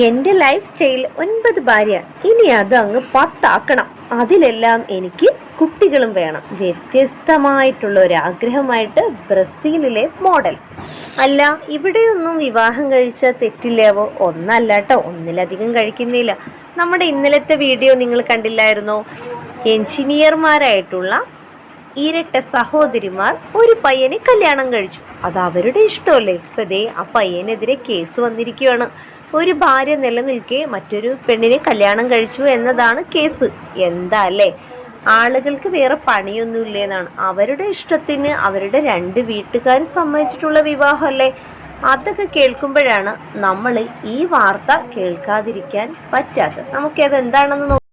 എൻ്റെ life style 9 ഭാര്യ, ഇനി അത് അങ്ങ് 10 ആക്കണം. അതിലെല്ലാം എനിക്ക് കുട്ടികളും വേണം. വ്യത്യസ്തമായിട്ടുള്ള ഒരു ആഗ്രഹമായിട്ട് ബ്രസീലിലെ മോഡൽ. അല്ല, ഇവിടെയൊന്നും വിവാഹം കഴിച്ച തെറ്റില്ലാവോ? ഒന്നല്ല കേട്ടോ, ഒന്നിലധികം കഴിക്കുന്നില്ല. നമ്മുടെ ഇന്നലത്തെ വീഡിയോ നിങ്ങൾ കണ്ടില്ലായിരുന്നോ? എഞ്ചിനീയർമാരായിട്ടുള്ള ഇരട്ട സഹോദരിമാർ ഒരു പയ്യനെ കല്യാണം കഴിച്ചു. അത് അവരുടെ ഇഷ്ടമല്ലേ. ഇപ്പൊ ദേ ആ പയ്യനെതിരെ കേസ് വന്നിരിക്കുകയാണ്. ഒരു ഭാര്യ നിലനിൽക്കെ മറ്റൊരു പെണ്ണിനെ കല്യാണം കഴിച്ചു എന്നതാണ് കേസ്. എന്താ അല്ലേ, ആളുകൾക്ക് വേറെ പണിയൊന്നുമില്ലേന്നാണ്. അവരുടെ ഇഷ്ടത്തിന് അവരുടെ 2 വീട്ടുകാർ സമ്മതിച്ചിട്ടുള്ള വിവാഹമല്ലേ. അതൊക്കെ കേൾക്കുമ്പോഴാണ് നമ്മൾ ഈ വാർത്ത കേൾക്കാതിരിക്കാൻ പറ്റാത്തത്. നമുക്കത് എന്താണെന്ന്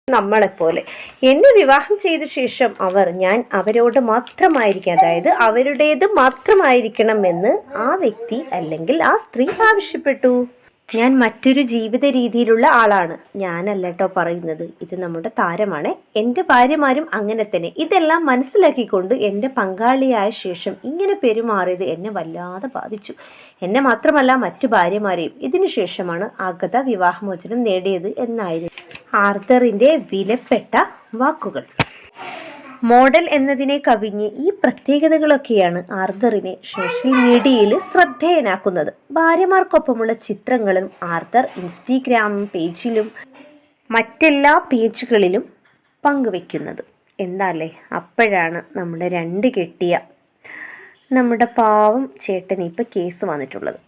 നമ്മളെപ്പോലെ എന്നെ വിവാഹം ചെയ്ത ശേഷം ഞാൻ അവരോട് മാത്രമായിരിക്കും, അതായത് അവരുടേത് മാത്രമായിരിക്കണം എന്ന് ആ വ്യക്തി അല്ലെങ്കിൽ ആ സ്ത്രീ ആവശ്യപ്പെട്ടു. ഞാൻ മറ്റൊരു ജീവിത രീതിയിലുള്ള ആളാണ്. ഞാനല്ല കേട്ടോ പറയുന്നത്, ഇത് നമ്മുടെ താരമാണ്. എൻ്റെ ഭാര്യമാരും അങ്ങനെ തന്നെ. ഇതെല്ലാം മനസ്സിലാക്കിക്കൊണ്ട് എൻ്റെ പങ്കാളിയായ ശേഷം ഇങ്ങനെ പെരുമാറിയത് എന്നെ വല്ലാതെ ബാധിച്ചു. എന്നെ മാത്രമല്ല മറ്റു ഭാര്യമാരെയും. ഇതിനു ശേഷമാണ് അഗത വിവാഹമോചനം നേടിയത് എന്നായിരുന്നു ആർതറിൻ്റെ വിലപ്പെട്ട വാക്കുകൾ. മോഡൽ എന്നതിനെ കവിഞ്ഞ് ഈ പ്രത്യേകതകളൊക്കെയാണ് ആർതറിനെ സോഷ്യൽ മീഡിയയിൽ ശ്രദ്ധേയനാക്കുന്നത്. ഭാര്യമാർക്കൊപ്പമുള്ള ചിത്രങ്ങളും ആർതർ ഇൻസ്റ്റഗ്രാം പേജിലും മറ്റെല്ലാ പേജുകളിലും പങ്കുവെക്കുന്നത്. എന്താല്ലേ, അപ്പോഴാണ് നമ്മുടെ 2 കെട്ടിയ നമ്മുടെ പാവം ചേട്ടന് ഇപ്പം കേസ് വന്നിട്ടുള്ളത്.